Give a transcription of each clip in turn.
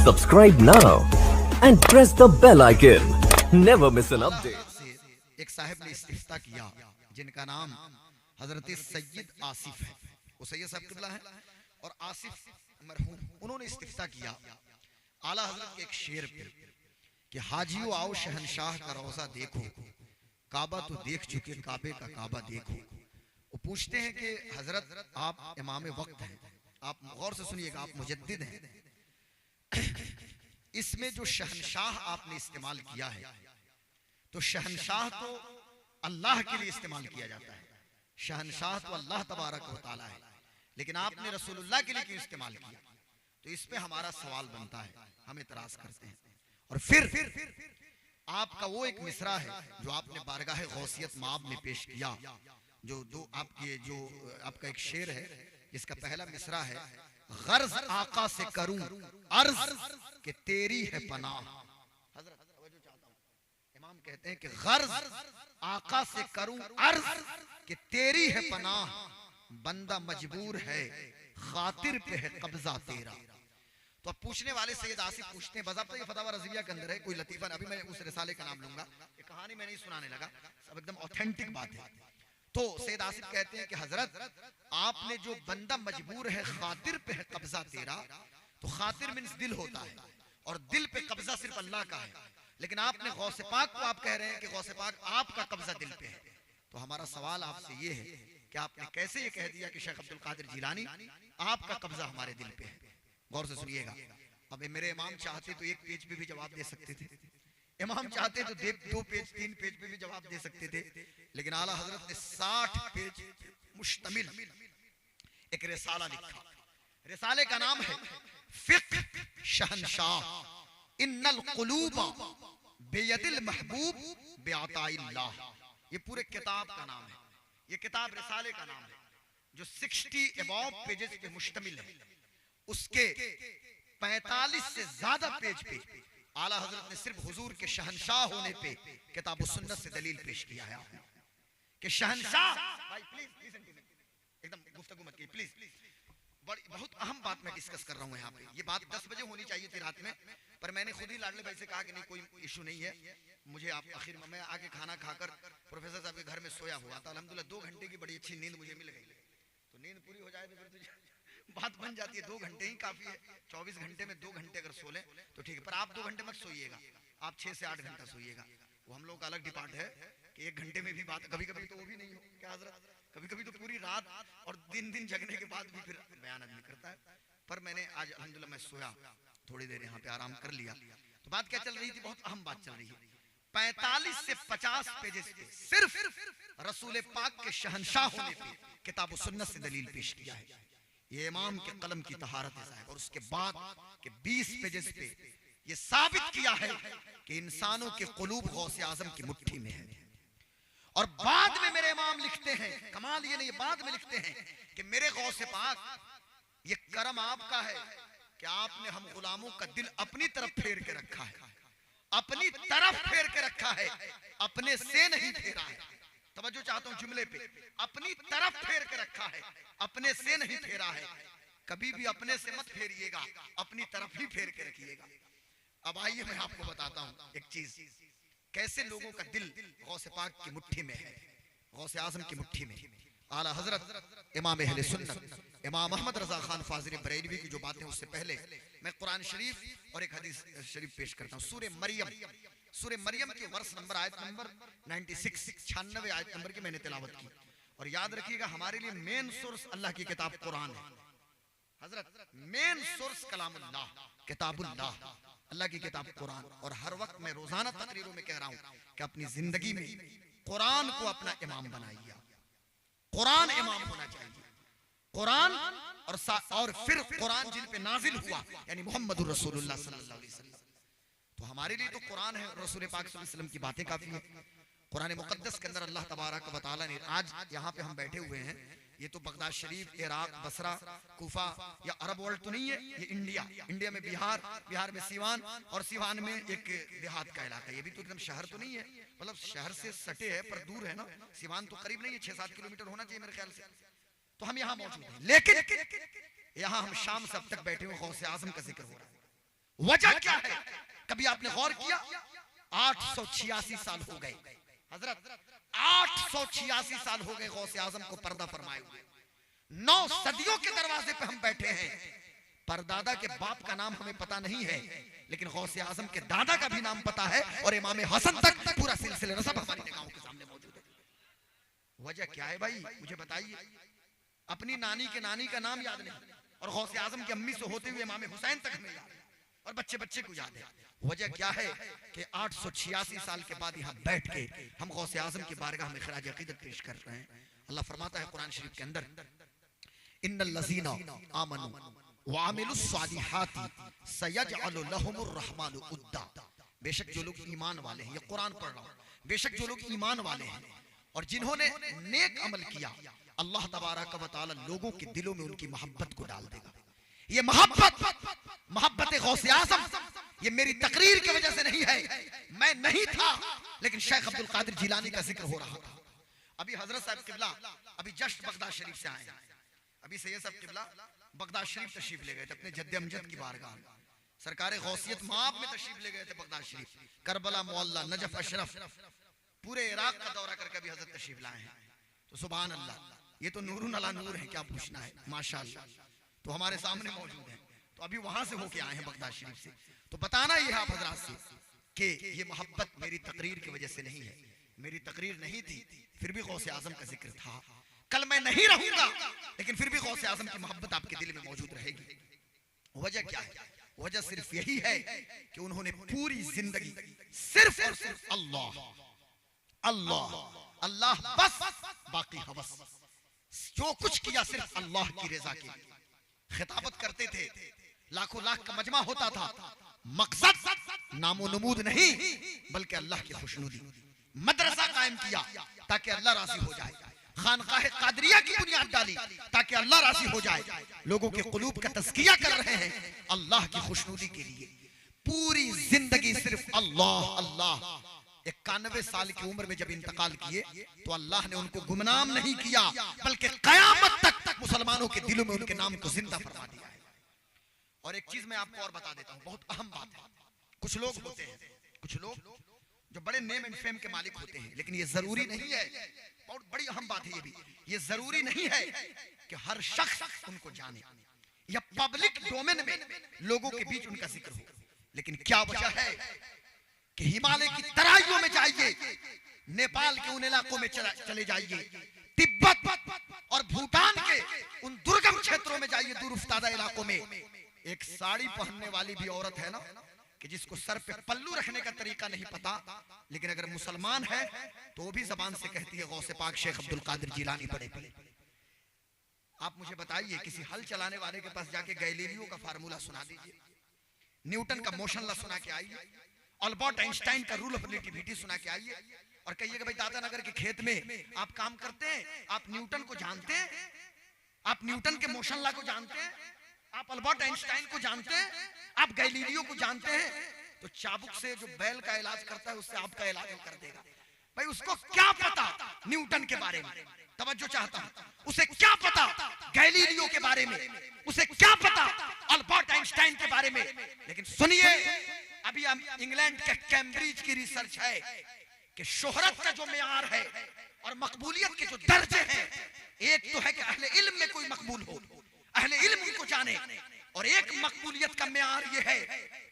Subscribe now and press the bell icon. Never miss an update. एक साहब ने इस्तिफ्ता किया जिनका नाम हजरत सैयद आसिफ है। वो सैयद साहब किबला है और आसिफ मरहूम, उन्होंने इस्तिफ्ता किया आला हजरत के एक शेर पे कि हाजियो आओ शहनशाह का रोजा देखो, काबा तो देख चुके काबे का काबा देखो। वो पूछते हैं कि हजरत आप इमाम वक्त हैं, आप गौर से सुनिएगा, आप मुजद्दिद हैं, इसमें जो शहनशाह आपने इस्तेमाल किया है, तो शहनशाह तो अल्लाह के लिए इस्तेमाल किया जाता है, शहनशाह तो अल्लाह तबारक व तआला है, लेकिन आपने रसूलुल्लाह के लिए क्यों इस्तेमाल किया? तो इस पे हमारा सवाल बनता है, हम इतराज करते हैं। और फिर आपका वो एक मिसरा है जो आपने बारगाह गौसियत माब में पेश किया, जो दो आपके जो आपका एक शेर है जिसका पहला मिसरा है, गर्ज आका से करूं अर्ज कि तेरी है पनाह। हजरत तवज्जो चाहता हूं, इमाम कहते हैं कि गर्ज आका से करूं अर्ज कि तेरी है पनाह, बंदा मजबूर है खातिर पे है कब्जा तेरा। तो अब पूछने वाले सैयद आसिफ पूछते हैं, बज़ाब्ता ये फतावा रज़विया के अंदर है, कोई लतीफा, अभी मैं उस रिसाले का नाम लूंगा, ये कहानी मैं नहीं सुनाने लगा, सब एकदम ऑथेंटिक बात है। तो सैयद आसिफ कहते हैं कि हजरत आपने जो बंदा मजबूर है खातिर पे है कब्जा तेरा, तो खातिर मीन्स दिल होता है और दिल पे कब्जा सिर्फ अल्लाह का है, लेकिन आपने गौसे पाक को आप कह रहे हैं कि गौसे पाक आपका कब्जा दिल पे है। तो हमारा सवाल आपसे ये है कि आपने कैसे ये कह दिया कि शेख अब्दुल कादिर जिलानी आपका कब्जा हमारे दिल पे है? गौर से सुनिएगा। अब मेरे इमाम चाहते तो एक पेज पे भी जवाब दे सकते थे, इमाम चाहते तो दो पेज 3 पेज पे भी जवाब दे सकते थे, लेकिन आला हजरत ने 60 पेज मुश्तमिल एक रिसाला लिखा। रिसाले का नाम है फिक्र शहनशाह इन्नल कुलूबा बेयदिल महबूब बेअताइल्लाह। ये पूरे किताब का नाम है, ये किताब रिसाले का नाम है जो 60 अबव पेजेस पे मुश्तमिल है। उसके 45 से ज्यादा पेज पे आला हजरत ने सिर्फ हुजूर के शहनशाह होने पे किताब सुन्नत से दलील पेश किया है कि शहनशाह। भाई प्लीज लिसन टू मी, एकदम गुफ्तगू मत कीजिए प्लीज, बड़ी बहुत अहम बात मैं डिस्कस कर रहा हूं यहाँ पे। ये बात 10 बजे होनी चाहिए थी रात में, पर मैंने खुद ही लाडले भाई से कहा कि नहीं कोई इशू नहीं है, मुझे आप आखिर में मैं आके खाना खाकर प्रोफेसर साहब के घर में सोया हुआ था, अल्हम्दुलिल्लाह 2 घंटे की बड़ी अच्छी नींद मुझे मिल गई। तो नींद पूरी हो जाए तो फिर तुझे बात बन जाती है, 2 घंटे ही काफी है, 24 घंटे में 2 घंटे अगर सो लें तो ठीक है, पर आप 2 घंटे मत सोइएगा, आप 6 से 8 घंटा सोइएगा। वो हम लोग का अलग डिपार्ट है कि 1 घंटे में भी बात, कभी कभी तो वो भी नहीं हो क्या हजरत, कभी कभी तो पूरी रात और दिन जगने के बाद भी फिर बयान आदमी करता है। पर मैंने आज अल्हम्दुलिल्लाह मैं सोया, थोड़ी देर यहाँ पे आराम कर लिया। तो बात क्या चल रही थी, बहुत अहम बात चल रही है। 45 से 50 पेजेस पे सिर्फ रसूल पाक के शहनशाह होने पे किताब सुन्नत से दलील पेश किया है। ये इमाम के कलम की तहारत है साहब। और उसके बाद के 20 पेजेस पे ये साबित किया है कि इंसानों के कुलूब गौसे आजम की मुट्ठी में है। और बाद में मेरे इमाम लिखते हैं, कमाल ये नहीं, बाद में लिखते हैं कि मेरे गौसे पाक, ये करम आपका है कि आपने हम गुलामों का दिल अपनी तरफ फेर के रखा है, अपनी तरफ फेर के रखा है, अपने से नहीं फेरा है। तवज्जो चाहता हूं जुमले पे, अपनी तरफ फेर के रखा है, अपने से नहीं फेरा है। कभी भी अपने से मत फेरिएगा, अपनी तरफ ही फेर के रखिएगा। अब आइए मैं आपको बताता हूं एक चीज, कैसे लोगों का दिल गौसे पाक की मुट्ठी में है, गौसे आजम की मुट्ठी में। आला हजरत इमाम अहले सुन्नत इमाम अहमद रजा खान फाजिल बरेलवी की जो बातें, उससे पहले मैं कुरान शरीफ और एक हदीस शरीफ पेश करता हूं। सूरे मरियम की वर्ष नंबर आयत नंबर 96 आयत नंबर की मैंने तिलावत की। और याद रखिएगा हमारे लिए मेन सोर्स अल्लाह की किताब कुरान है हजरत, मेन सोर्स कलामुल्लाह किताबुल्लाह, अल्लाह की किताब कुरान। और हर वक्त मैं रोजाना तकरीरों में कह रहा हूं कि अपनी जिंदगी में कुरान को अपना इमाम बनाइए, कुरान इमाम होना चाहिए, कुरान और फिर कुरान जिन पे नाजिल हुआ यानी मोहम्मदुर रसूलुल्लाह सल्लल्लाहु अलैहि वसल्लम। तो हमारे लिए तो कुरान है, रसूल पाक सल्लल्लाहु अलैहि वसल्लम की बातें काफी है। कुरान मुकद्दस के अंदर अल्लाह तबारक व तआला ने, आज यहाँ पे हम बैठे हुए हैं, ये तो बगदाद शरीफ, इराक, बसरा, कूफा या अरब वर्ल्ड तो नहीं है, ये इंडिया में बिहार में सीवान, और सीवान में एक देहात का इलाका, ये भी तो एकदम शहर तो नहीं है, मतलब शहर से सटे है पर दूर है ना, सीवान तो करीब नहीं है, 6-7 किलोमीटर होना चाहिए मेरे ख्याल से। तो हम यहाँ मौजूद हैं, लेकिन यहाँ हम शाम से अब तक बैठे हुए गौसे आजम का जिक्र हो रहा है, वजह क्या है? कभी आपने गौर किया? 886 साल हो गए हजरत, 886 साल हो गए गौसे आजम को पर्दा फरमाए हुए। 9 सदियों के दरवाजे पे हम बैठे हैं। परदादा के बाप का नाम हमें पता नहीं है, लेकिन गौसे आजम के दादा का भी नाम पता है, और इमाम हसन तक पूरा सिलसिला नसब हमारी निगाहों के सामने मौजूद है। वजह क्या है भाई, मुझे बताइए। अपनी नानी के नानी का नाम याद नहीं, और गौसे आजम की अम्मी से होते हुए इमाम हुसैन तक हमें याद है, और बच्चे बच्चे को याद है। वजह क्या है कि 886 साल के बाद यहाँ बैठ के हम गौसे आजम की बारगाह में खराज अकीदत पेश कर रहे हैं। अल्लाह फरमाता है कुरान शरीफ के अंदर, इन्नल लज़ीना आमनू व अमिलुस सालिहाति सयजअलु लहुमुर रहमानु उद्दा। बेशक जो लोग ईमान वाले हैं, ये कुरान पढ़ रहा हूं, बेशक जो लोग ईमान वाले हैं और जिन्होंने नेक अमल किया, अल्लाह तबारक व तआला लोगों के दिलों में उनकी मोहब्बत को डाल देगा। ये मोहब्बत गौसे आज़म, ये मेरी तकरीर की वजह से नहीं है, मैं नहीं था, लेकिन शेख अब्दुल कादिर जिलानी का जिक्र हो रहा था। अभी हजरत साहब किबला अभी जस्ट बगदाद शरीफ से आए, अभी सैयद साहब किबला बगदाद शरीफ तशरीफ ले गए थे अपने जद्दे अमजद की बारगाह में। सरकार गौसियत माब में तशरीफ ले गए थे बगदाद शरीफ, करबला, मोहल्ला, नजफ, अशरफ, पूरे इराक का दौरा करके भी हजरत तशरीफ लाए हैं। तो सुभान अल्लाह, ये तो नूरुन अला नूर है, क्या पूछना है, माशाअल्लाह। तो हमारे सामने मौजूद है, तो अभी वहां से होके आए हैं बगदाद शरीफ से। तो बताना ये आप हजरात से कि ये मोहब्बत मेरी तकरीर की वजह से नहीं है, मेरी तकरीर नहीं थी, फिर भी गौसे आजम का जिक्र था। कल मैं नहीं रहूंगा, लेकिन फिर भी गौसे आजम की मोहब्बत आपके दिल में मौजूद रहेगी। वजह क्या है? वजह सिर्फ यही है कि उन्होंने पूरी जिंदगी सिर्फ और सिर्फ अल्लाह अल्लाह अल्लाह बस, बाकी हवस, जो कुछ किया सिर्फ अल्लाह की रजा के लिए। खिताबत करते थे, लाखों लाख का मजमा होता था, मकसद नामो नमूद नहीं बल्कि अल्लाह की खुशनुदी। मदरसा कायम किया ताकि अल्लाह राजी हो जाए, खानकाह कादरिया की बुनियाद डाली ताकि अल्लाह राजी हो जाए, लोगों के कुलूब का तज़किया कर रहे हैं अल्लाह की खुशनुदी के लिए। पूरी जिंदगी सिर्फ अल्लाह अल्लाह। 91 साल की उम्र में जब इंतकाल किए तो अल्लाह ने उनको गुमनाम नहीं किया, बल्कि क़यामत तक मुसलमानों के दिलों में उनके नाम को जिंदा फरमा दिया है। और एक चीज मैं आपको और बता देता हूं, बहुत अहम बात है। कुछ लोग होते हैं, कुछ लोग जो बड़े नेम एंड फेम के मालिक होते हैं, लेकिन ये जरूरी नहीं है, बहुत बड़ी अहम बात है ये भी, ये जरूरी नहीं है कि हर शख्स उनको जाने या पब्लिक डोमेन में लोगों के बीच उनका जिक्र हो। लेकिन क्या वजह है कि हिमालय की तराइयों में जाइए, नेपाल के उन इलाकों में चले जाइए, तिब्बत और भूटान के उन दुर्गम क्षेत्रों में जाइए, दूर उफ्तादा इलाकों में, एक साड़ी पहनने वाली भी औरत है ना, कि जिसको सर पे पल्लू रखने का तरीका नहीं पता, लेकिन अगर मुसलमान है तो वो भी जबान से कहती है गौसे पाक शेख अब्दुल कादिर जिलानी बड़े बड़े। आप मुझे बताइए, किसी हल चलाने वाले के पास जाके गैलीलियो का फार्मूला सुना दीजिए, न्यूटन का मोशन लॉ सुना के आइए, अल्बर्ट आइंस्टाइन का रूल ऑफ रिलेटिविटी सुना के आइए, और कहिए कि भाई दादानगर के खेत में आप काम करते हैं, आप न्यूटन को जानते हैं, आप न्यूटन के मोशन लॉ को जानते हैं, आप अल्बर्ट आइंस्टाइन को जानते हैं, आप गैलीलियो को जानते हैं, तो चाबुक से जो बैल का इलाज करता है उससे आपका इलाज कर देगा। भाई उसको क्या पता न्यूटन के बारे में, तवज्जो चाहता हूं, उसे क्या पता गैलीलियो के बारे में, उसे क्या पता अल्बर्ट आइंस्टाइन के बारे में। लेकिन सुनिए, अभी हम इंग्लैंड के कैम्ब्रिज की रिसर्च है कि शोहरत का जो मेयार है और मकबूलियत के जो दर्जे हैं, एक तो है कि अहले इल्म में कोई मकबूल हो, अहले इल्म उनको जाने, और एक मकबूलियत का मेयार ये है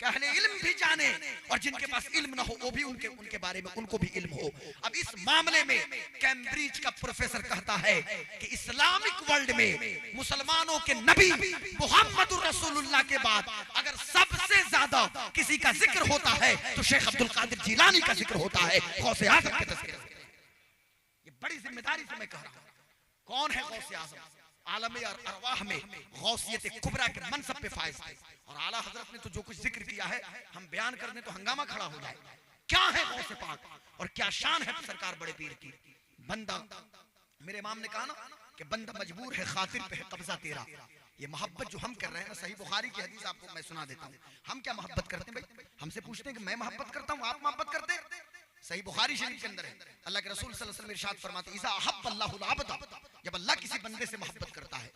कि अहले इल्म भी जाने और जिनके पास इल्म ना हो वो भी उनके बारे में उनको भी इल्म हो। अब इस मामले में कैम्ब्रिज का प्रोफेसर कहता है कि इस्लामिक वर्ल्ड में मुसलमानों के नबी मुहम्मद रसूलुल्लाह के बाद अगर सबसे ज्यादा किसी का जिक्र होता है तो शेख अब्दुल कादिर जिलानी का जिक्र होता है, गौसे आजम के तज़किरा। ये बड़ी जिम्मेदारी से मैं कह रहा हूं। कौन है गौसे आजम? आलम अरवाह में गौसियत कुबरा के मनसब पे फाइज थे, और आला हजरत ने तो जो कुछ जिक्र किया है हम बयान कर दें तो हंगामा खड़ा हो जाए। क्या है गौसे पाक और क्या शान है सरकार बड़े पीर की। बंदा, मेरे इमाम ने कहा ना कि बंदा मजबूर है, खातिर पे है कब्जा तेरा। ये मोहब्बत जो हम कर रहे हैं ना, सही बुखारी की हदीस आपको मैं सुना देता हूँ। हम क्या मोहब्बत करते हैं भाई? हमसे पूछते हैं कि मैं मोहब्बत करता हूँ, आप मोहब्बत करते हैं? सही बुखारी शरीफ के अंदर है, अल्लाह के रसूल सल्लल्लाहु अलैहि वसल्लम इरशाद फरमाते हैं, इज़ा अहब्बल्लाहुल अब्द, जब अल्लाह किसी बंदे से मोहब्बत करता है,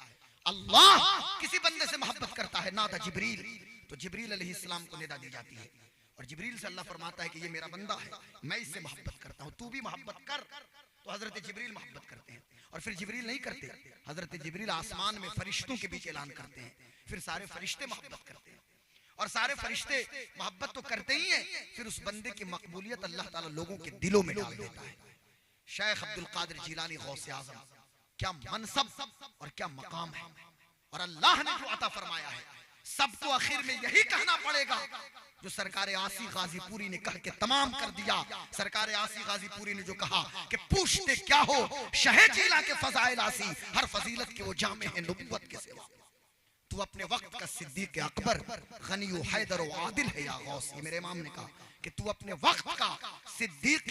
अल्लाह किसी बंदे से मोहब्बत करता है, नादा जिब्रील, तो तो जिब्रील अलैहिस्सलाम को निदा दी जाती है और जिब्रील से अल्लाह फरमाता है कि ये मेरा बंदा है, मैं इससे मोहब्बत करता हूँ, तू भी मोहब्बत कर। तो हजरत जिब्रील मोहब्बत करते हैं और फिर जिब्रील नहीं करते, हजरत जिब्रील आसमान में फरिश्तों के बीच ऐलान करते हैं, फिर सारे फरिश्ते मोहब्बत करते हैं और सारे फरिश्ते मोहब्बत तो करते ही हैं, फिर उस बंदे की मकबूलियत अल्लाह ताला लोगों के दिलों में डाल देता है। शेख अब्दुल कादिर जिलानी गौसे आजम, क्या मनसब और क्या मकाम है, और अल्लाह ने जो अता फरमाया है सबको आखिर में यही कहना पड़ेगा जो सरकार आसी गाजीपुरी ने कह के तमाम कर दिया। सरकार आसी गाजीपुरी ने जो कहा कि पूछते क्या हो शहे जिला के फजाइल आसी, हर फजीलत के वो जामे हैं नबुव्वत के सिवा। तू अपने वक्त का सिद्दीक अकबर, गनी व हैदर व आदिल है या गौस। ये मेरे इमाम ने कहा कि तू अपने वक्त का सिद्दीक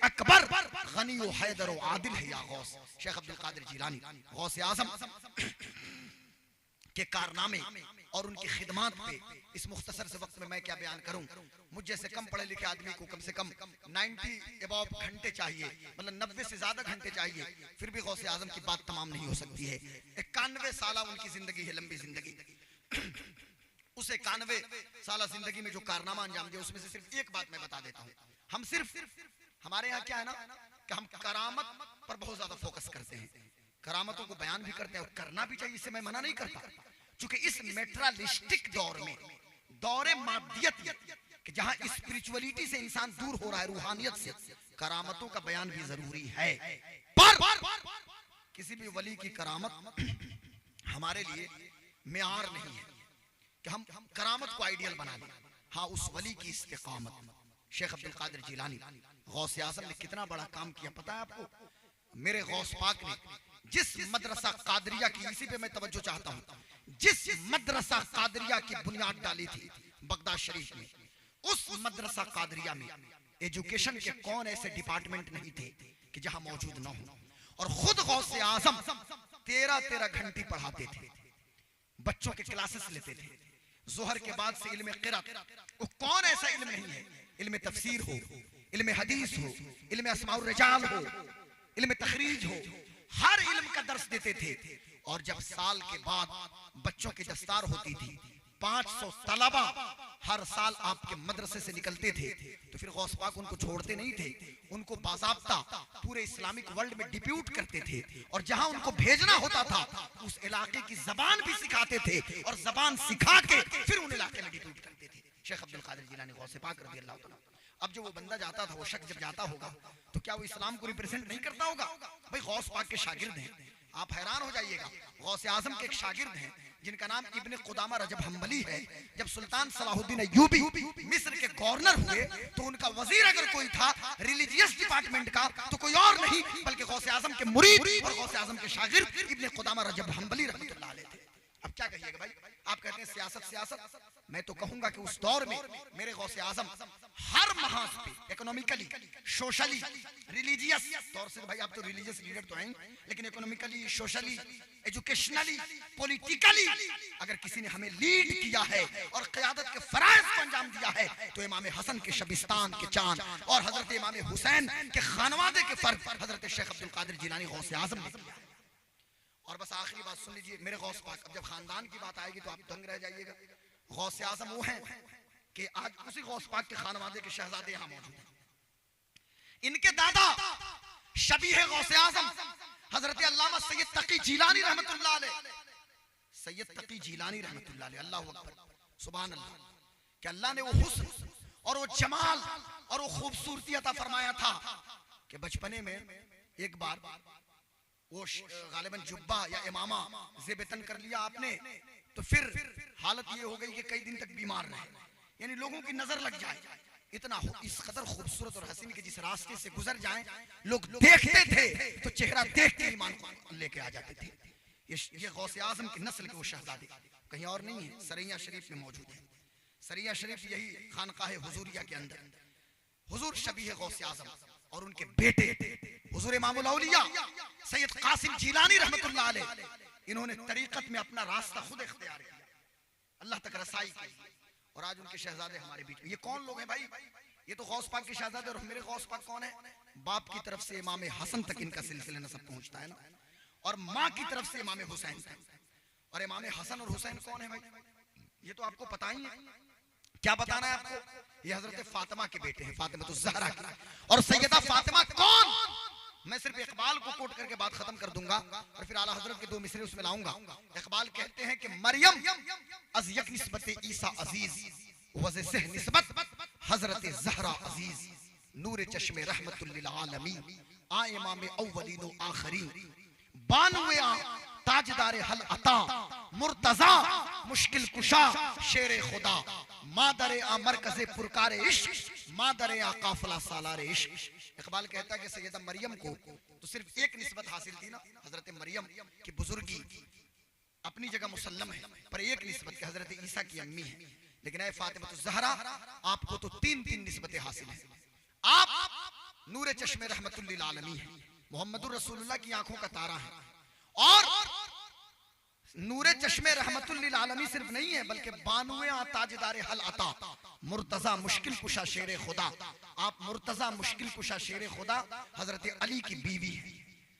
अकबर, गनी व हैदर व आदिल है या गौस। शेख अब्दुल कादिर जिलानी गौसे आजम के कारनामे और उनकी खिदमत पे इस मुख्तसर से वक्त में मैं क्या बयान करूं। मुझ जैसे कम पढ़े लिखे आदमी को कम से कम 90 अबव घंटे चाहिए, मतलब 90 से ज्यादा घंटे चाहिए, फिर भी गौसे आजम की बात तमाम नहीं हो सकती है। 91 साल उनकी जिंदगी है, लंबी जिंदगी। उस 91 साल जिंदगी में जो कारनामा अंजाम दिया उसमें से सिर्फ एक बात मैं बता देता हूँ। हम सिर्फ, हमारे यहाँ क्या है ना कि हम करामत पर बहुत ज्यादा फोकस करते हैं, करामतों को बयान भी करते हैं और करना भी चाहिए, इससे मैं मना नहीं करता। क्योंकि इस मेट्रालिस्टिक दौर में, दौरे मादियत कि जहां स्पिरिचुअलिटी से इंसान दूर हो रहा है, रूहानियत से, करामतों का बयान भी जरूरी है। पर किसी भी वली की करामत हमारे लिए मेयार नहीं है कि हम करामत को आइडियल बना लें। हाँ, उस वली की इस्तिकामत। शेख अब्दुल कादिर जिलानी गौसे आजम ने कितना बड़ा काम किया पता है आपको। मेरे गौस पाक ने जिस मदरसा कादरिया की, इसी पे मैं तवज्जो चाहता हूँ, जिस मदरसा कादरिया की बुनियाद डाली थी बगदाद शरीफ में, उस मदरसा कादरिया में एजुकेशन के कौन ऐसे डिपार्टमेंट नहीं थे कि जहां मौजूद न हो। और खुद गौसे आजम 13-13 घंटे पढ़ाते थे, बच्चों के क्लासेस लेते थे। जोहर के बाद से इल्म क़िरात, वो कौन ऐसा इल्म नहीं है, इल्म तफसीर हो, इल्म हदीस हो, इल्म अस्माउर रिजाल हो, इल्म तखरीज हो, हर इल्म का दर्स देते थे। और जब साल के बाद बच्चों की दस्तार होती थी, 500 तलबा हर साल आपके मदरसे से निकलते थे, तो फिर गौस पाक उनको छोड़ते नहीं थे, उनको बाज़ाब्ता पूरे इस्लामिक वर्ल्ड में डिप्यूट करते थे। और जहां उनको भेजना होता था उस इलाके की जबान भी सिखाते थे और जबान सिखा के फिर उन इलाके में डिप्यूट करते थे। शेख अब्दुल कादिर जिलानी गौसे पाक रज़ी अल्लाह तआला। अब जो वो बंदा जाता था, वो शख्स जब जाता होगा तो क्या वो इस्लाम को रिप्रेजेंट नहीं करता होगा? भाई गौस पाक के शागिर्द हैं, आप हैरान हो जाइएगा। गौसे आजम के एक शागिर्द हैं जिनका नाम इब्ने कुदामा रजब हम्बली है। जब सुल्तान सलाहुद्दीन अय्यूबी मिस्र के गवर्नर हुए तो उनका वजीर अगर कोई था रिलीजियस डिपार्टमेंट का तो कोई और नहीं बल्कि गौसे आजम के मुरीद और गौसे आजम के शागिर्द इब्ने कुदामा रजब हम्बली रहमतुल्लाह अलैह थे। अब क्या कहिएगा भाई, आप कहते हैं सियासत सियासत, मैं तो कहूंगा कि उस दौर में मेरे गौसे आजम हर महाज पे इकोनॉमिकली, सोशली, रिलीजियस तौर से, भाई आप तो रिलीजियस लीडर तो हैं, लेकिन इकोनॉमिकली, सोशली, एजुकेशनली, पॉलिटिकली अगर किसी ने हमें लीड किया है और क़यादत के फराइज़ को अंजाम दिया है तो इमाम हसन के शबिस्तान के चांद और हजरत इमाम हुसैन के खानवादे के फर्द हजरत शेख अब्दुल कादिर जिलानी गौसे आजम ने किया। और बस आखिरी बात सुन लीजिए मेरे गौस पाक, अब जब खानदान की बात आएगी तो आप दंग रह जाइएगा। गौसे आजम वो हैं कि आज उसी गौस पाक के खानवादे के शहजादे यहाँ मौजूद हैं। इनके दादा शबीह गौसे आजम हजरत अल्लामा सैयद तकी जिलानी रहमतुल्लाह अलैह, सैयद तकी जिलानी रहमतुल्लाह अलैह, अल्लाहु अकबर, सुभान अल्लाह, कि अल्लाह ने वो हुस्न और वो जमाल और वो खूबसूरती अता फरमाया था कि बचपने में एक बार वो गालिबन जुब्बा या इमामा ज़ेबतन कर लिया आपने, तो फिर हालत ये हो गई कि कई दिन तक बीमार रहे, यानी लोगों की नजर लग जाए। इतना इस कदर खूबसूरत और हसीन के जिस रास्ते से गुजर जाएं लोग देखते थे तो चेहरा देख के ईमान को लेके आ जाते थे। ये गौसे आजम की नस्ल के वो शहजादे कहीं और नहीं है, सरैया शरीफ में मौजूद है। सरैया शरीफ यही खानकाह हुजूरिया के अंदर हुजूर शबीह गौसे आजम और उनके बेटे हुजूर इमामुल औलिया सैयद कासिम जिलानी रहमतुल्लाह अलैह, इन्होंने तरीकत में अपना रास्ता खुद इख्तियार किया, अल्लाह तक रसाई की, और आज उनके शहजादे हमारे बीच में। ये कौन लोग हैं भाई? ये तो गौस पाक के शहजादे, और मेरे गौस पाक कौन है? बाप की तरफ से इमाम हसन तक इनका सिलसिला नसब पहुंचता है ना, और माँ की तरफ से इमाम हुसैन तक। और इमाम हसन और हुसैन कौन है भाई? ये तो आपको पता ही है। क्या बताना है आपको? ये हजरत फातिमा के बेटे हैं, फातिमा ज़हरा के। और सैयदा फातिमा कौन? मैं सिर्फ इकबाल को कोट करके बात खत्म कर दूंगा और फिर आला हजरत के दो मिसरे उसमें लाऊंगा। इकबाल कहते हैं कि मरियम अज यक निस्बत ईसा अजीज वज़े से निस्बत हजरत ज़हरा अजीज नूर चश्मे रहमतुल लिल आलमीन आ इमाम अव्वलीन व आखिरीन बानवे ताजदार हल अता मुर्तजा मुश्किल कुशा शेर खुदा मादर आ मरकज़े पुरकार इश्क मादर आ काफिला सालार इश्क। इकबाल कहता है कि सैयदा मरियम को तो सिर्फ एक निस्बत हासिल थी ना, हजरत मरियम की बुजुर्गी अपनी जगह मुसल्लम है, पर एक निस्बत के हजरत ईसा की अम्मी है। लेकिन ऐ फातिमा ज़हरा आपको तो तीन तीन निस्बतें हासिल हैं। आप नूर चश्मे रहमतुल लिल आलमीन है, मोहम्मदुर रसूलुल्लाह की आंखों का तारा है। और नूरे चश्मे रहमतुल लिल आलमीन सिर्फ नहीं है बल्कि बानुए ताजदार हल अता मुर्तजा मुश्किल कुशा शेर खुदा। आप मुर्तजा मुश्किल कुशा शेर खुदा हजरत अली की बीवी है।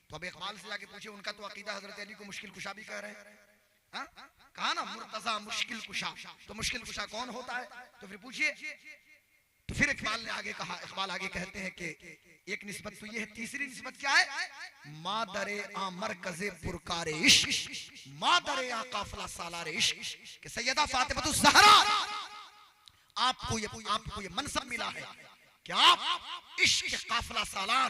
तो अब इकबाल से जाके पूछे, उनका तो अकीदा हजरत अली को मुश्किल कुशा भी कह रहे हैं। कहा ना मुर्तजा मुश्किल कुशा, तो मुश्किल कुशा कौन होता है? तो फिर पूछिए। तो फिर इकबाल ने आगे कहा, इकबाल आगे कहते हैं कि एक निस्बत तो ये है, तीसरी निस्बत क्या है? मादरे आ मरकज़े पुरकारे इश्क मादरे आ काफिला सालार इश्क। कि सैयदा फातिमा ज़हरा आपको ये मनसब मिला है कि आप इश्क के काफिला सालार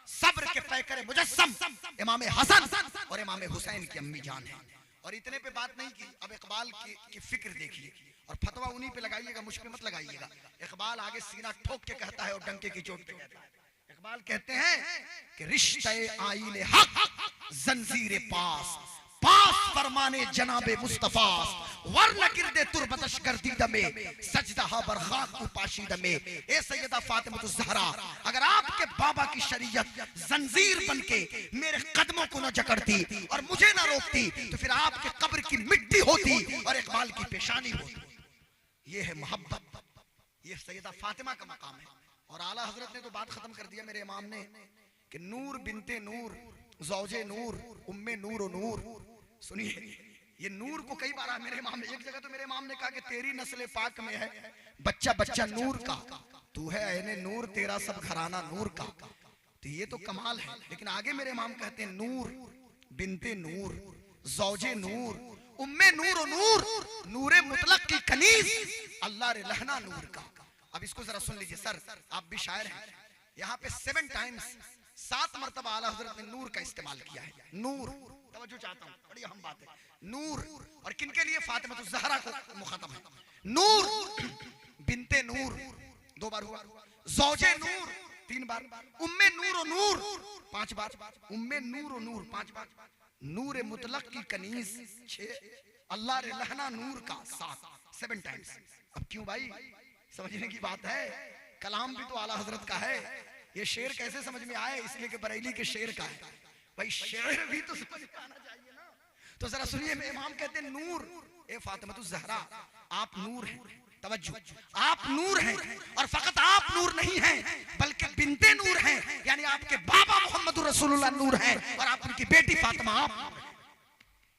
सब्र के पैकर मुजस्सम इमाम हसन और इमाम हुसैन की अम्मी जान है। और इतने पे बात नहीं की। अब इकबाल की फिक्र देखिए और फतवा उन्हीं पे लगाइएगा, मुझ पे मत लगाइएगा। इकबाल आगे सीना ठोक के कहता है और डंके की चोट पे कहता है। इकबाल कहते हैं कि रिश्ते आईने हक जंजीर पास पास फरमाने जनाबे मुस्तफा वरन किरदे तुरबतश गर्दीद में सजदा बरखाक उपाशीद में। ए सैयदा फातिमा ज़हरा, अगर आपके बाबा की शरीयत जंजीर बनके मेरे कदमों को न जकड़ती और मुझे न रोकती तो फिर आपके कब्र की मिट्टी होती और इकबाल की पेशानी होती। ये है मोहब्बत, ये सैयदा फातिमा का मकाम है। और आला हजरत ने तो बात खत्म कर दिया मेरे इमाम ने कि नूर बिनते नूर ज़ौजे नूर उम्मे नूर और नूर। सुनिए, ये नूर को कई बार मेरे इमाम ने, एक जगह तो मेरे इमाम ने कहा कि तेरी नस्ल पाक में है बच्चा बच्चा नूर का, तू है ऐने नूर तेरा सब घराना नूर का। तो ये तो कमाल है। लेकिन आगे मेरे इमाम कहते हैं नूर बिनते नूर ज़ौजे नूर उम्मे नूर और नूर नूरे मुतलक की कनीज अल्लाह रे लहना नूर का। अब इसको जरा सुन लीजिए सर, आप भी शायर हैं। यहाँ पे 7 टाइम्स 7 मरतबा आला हजरत ने नूर का इस्तेमाल किया है। नूर, तवज्जो चाहता हूँ, बड़ी अहम बात है। नूर और किनके लिए? फातिमा ज़हरा को मुखातब है। नूर बिनते नूर 2 बार हुआ, ज़ौजे नूर 3 बार, उम्मे नूर और नूर 5 बार, उम्मे नूर और नूर 5 बार, नूर मुतलक की कनीज 6, अल्लाह रे लहना नूर का 7 टाइम्स। अब क्यों भाई, समझने की बात है। कलाम भी तो आला हजरत का है। ये शेर कैसे समझ में आए? इसलिए कि बरेली के शेर का है भाई, शेर भी तो समझ में आना चाहिए ना। तो जरा सुनिए, मेरे इमाम कहते हैं नूर, ए फातिमा ज़हरा आप नूर हैं। तवज्जो, आप नूर हैं और फकत आप नूर नहीं हैं बल्कि बिनते नूर हैं, यानी आपके बाबा मोहम्मद रसूलुल्लाह नूर हैं और आप उनकी बेटी फातिमा आप,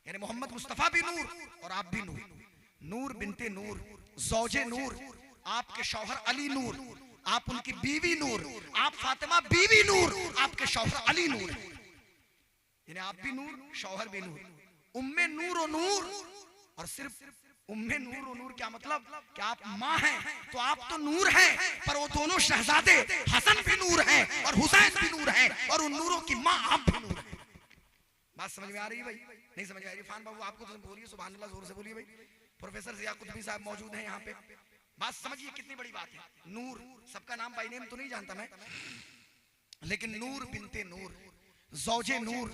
यानी मोहम्मद मुस्तफा भी नूर और आप भी नूर। नूर बिनते नूर ज़ौजे नूर, आपके शौहर अली नूर, आप उनकी बीवी नूर, आप फातिमा बीवी नूर, आपके शौहर अली नूर, यानी आप भी नूर शौहर भी नूर। उम्मे नूर और नूर, और सिर्फ उम्मे नूर और नूर क्या मतलब? कि आप माँ हैं तो आप तो नूर हैं, पर वो दोनों शहजादे हसन भी नूर हैं और हुसैन भी नूर हैं और उन नूरों की माँ आप भी नूर हैं। बात समझ में आ रही है भाई? नहीं समझ में आ रही? फान बाबू आपको तो बोलिए सुभान अल्लाह, जोर से बोलिए भाई। प्रोफेसर ज़िया कुतुबी साहब मौजूद हैं यहाँ पे। बात समझिए कितनी बड़ी बात है। नूर, सबका नाम बाई नेम तो नहीं जानता मैं, लेकिन नूर बिनते नूर ज़ौजे नूर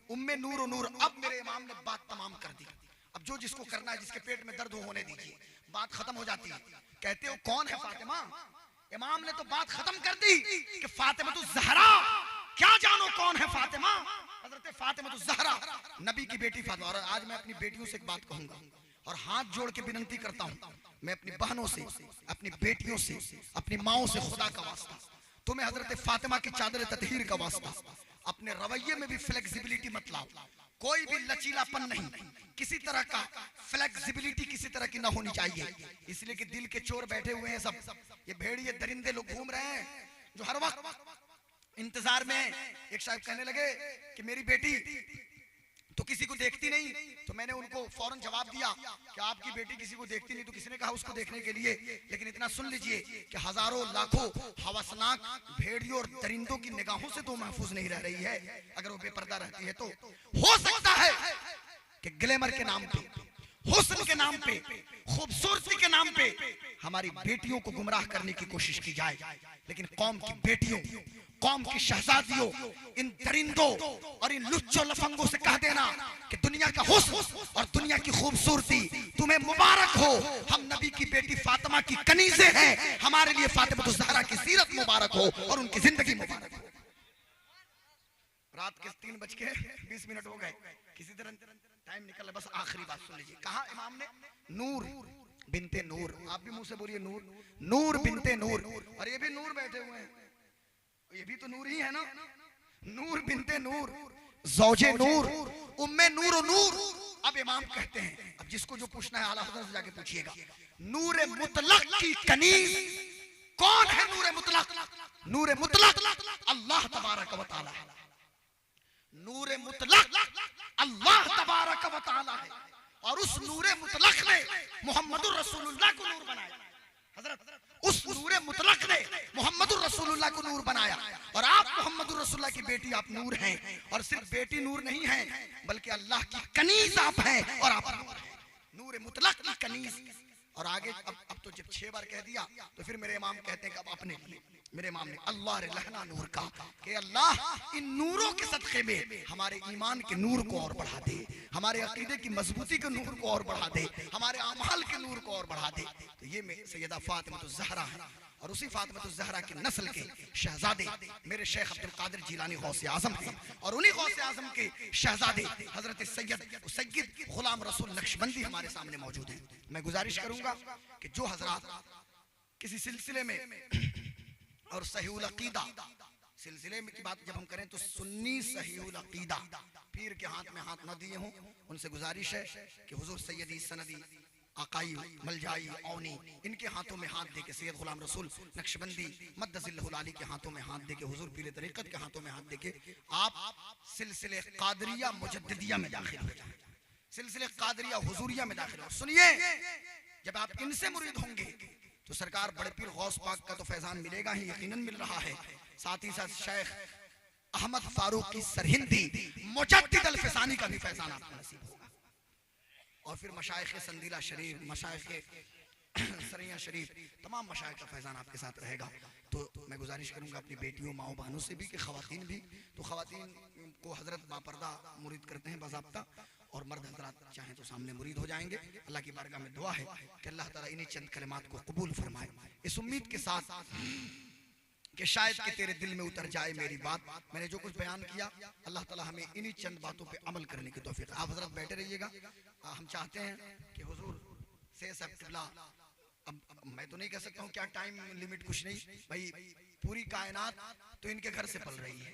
उम्मे नूर और नूर। अब मेरे इमाम ने बात तमाम कर दी। अब जो जिसको करना है, जिसके पेट में दर्द हो होने दीजिए, बात खत्म हो जाती है। कहते हो कौन है फातिमा? इमाम ने तो बात खत्म कर दी कि फातिमा ज़हरा, क्या जानो कौन है फातिमा? हजरत फातिमा ज़हरा नबी की बेटी फातिमा। और आज मैं अपनी बेटियों से एक बात कहूंगा और हाथ जोड़ के विनती करता हूं, मैं अपनी बहनों से, अपनी बेटियों से, अपनी माओं से, खुदा का वास्ता, तुम्हें हजरत फातिमा की चादर ततहीर का वास्ता, अपने रवैये में भी फ्लेक्सिबिलिटी मत लाओ। कोई भी लचीलापन नहीं, किसी तरह का फ्लेक्सिबिलिटी किसी तरह की ना होनी चाहिए। इसलिए कि दिल के चोर बैठे हुए हैं सब, ये भेड़िए दरिंदे लोग घूम रहे हैं जो हर वक्त इंतजार में। एक साहब कहने लगे कि मेरी बेटी तो किसी को देखती नहीं, तो मैंने उनको फौरन जवाब दिया कि आपकी बेटी किसी को देखती नहीं तो किसने कहा उसको देखने के लिए। लेकिन इतना सुन लीजिए कि हजारों लाखों हवसनाक भेड़ियों और दरिंदों की निगाहों से तो महफूज नहीं रह रही है। अगर वो बेपर्दा रहती है तो हो सकता है कि ग्लैमर के नाम पे, हुस्न के नाम पे, खूबसूरती के नाम पे हमारी बेटियों को गुमराह करने की कोशिश की जाए। लेकिन कौम की बेटियों, कौम की शहजादियों, इन दरिंदों और इन लुच्चों लफंगों से कह देना कि दुनिया का हुस्न और दुनिया की खूबसूरती तुम्हें मुबारक हो। हम नबी की बेटी फातिमा की कनीज़े हैं, हमारे लिए फातिमा ज़हरा की सीरत मुबारक हो और उनकी जिंदगी मुबारक हो। रात के 3:20 हो गए, किसी तरह टाइम निकल, बस आखिरी बात सुन लीजिए। कहा इमाम ने नूर बिनते नूर, आप भी मुंह से बोलिए नूर, नूर बिनते नूर। और ये भी नूर बैठे हुए हैं, ये भी तो नूर ही है ना। नूर बिनते नूर, ज़ौजे नूर, उम्मे नूर और नूर। अब इमाम कहते हैं, अब जिसको जो पूछना है आला हज़रत से जाके पूछिएगा, नूर मुतलक की कनीज कौन है? नूर मुतलक, नूर मुतलक अल्लाह तबारक व तआला है। नूर मुतलक अल्लाह तबारक व तआला है। और उस नूर मुतलक ने मोहम्मदुर रसूलुल्लाह को नूर बनाया। हजरत उस नूर मुतलक ने मोहम्मदुर रसूलुल्लाह को नूर बनाया। और आप मोहम्मदुर रसूलुल्लाह की बेटी, आप नूर हैं। और सिर्फ बेटी नूर नहीं है, बल्कि अल्लाह की कनीज आप हैं और आप नूर हैं, नूर मुतलक की कनीज। और आगे अब तो जब 6 बार कह दिया तो फिर मेरे इमाम कहते हैं कि अब अपने लिए, मेरे इमाम ने अल्लाह रे लहना नूर का, कि अल्लाह इन नूरों के सदक़े में हमारे ईमान के नूर को और बढ़ा दे, हमारे अकीदे की मजबूती के नूर को और बढ़ा दे, हमारे अमाल के नूर को और बढ़ा दे। तो ये सैयदा फातिमा ज़हरा है। और उसी फातिमा ज़हरा की नस्ल के शहजादे मेरे शेख अब्दुल कादिर जिलानी गौसे आजम हैं। और उन्हीं गौसे आजम के शहजादे हजरत सैयद गुलाम रसूल नक्शबंदी हमारे सामने मौजूद हैं। मैं गुजारिश करूंगा कि जो हजरात किसी सिलसिले में, और सहीउल अकीदा सिलसिले में की बात जब हम करें तो सुन्नी सहीउल अकीदा पीर के हाथ में हाथ न दिए हों, उनसे गुजारिश है कि हुजूर सैयदी सनदी आकाई मलजाई औनी इनके हाथों में हाथ देके, सैयद गुलाम रसूल नक्शबंदी मद्दज़िल्लहुल आली के हाथों में हाथ देके, हुजूर पीर तरीक़त के हाथों में हाथ देके आप सिलसिले कादरिया मुजद्दिदिया में दाखिल हो जाएं, सिलसिले कादरिया हुजूरिया में दाखिल हो। सुनिए, जब आप इनसे मुरीद होंगे तो सरकार बड़े पीर गौस पाक का तो फैजान मिलेगा ही, यकीनन मिल रहा है। साथ ही साथ शेख अहमद फारूक की सरहिंदी मुजद्दिद अल-फ़िसानी का भी फैजान आपको नसीब होगा। और फिर मशाइख संदीला शरीफ, मशाइख सरिया शरीफ, तमाम मशाइख का फैजान आपके साथ रहेगा। तो मैं गुजारिश करूंगा अपनी बेटियों, माओ बहनों से भी कि ख़वातीन भी, तो ख़वातीन को हजरत बापर्दा मुरीद करते हैं बाज़ाब्ता, और मर्द हजरात चाहें तो सामने मुरीद हो जाएंगे। अल्लाह की बारगाह में दुआ है कि अल्लाह ताला इन्हीं चंद कलिमात को कबूल फरमाए, इस उम्मीद के साथ कि शायद कि तेरे दिल में उतर जाए मेरी बात। मैंने जो कुछ बयान किया, अल्लाह ताला हमें इन्हीं चंद बातों पे अमल करने की तौफीक। आप हजरत बैठे रहिएगा। हम चाहते हैं कि हुजूर से सबला, अब मैं तो नहीं कह सकता हूँ क्या टाइम लिमिट, कुछ नहीं भाई, पूरी कायनात तो इनके घर से पल रही है।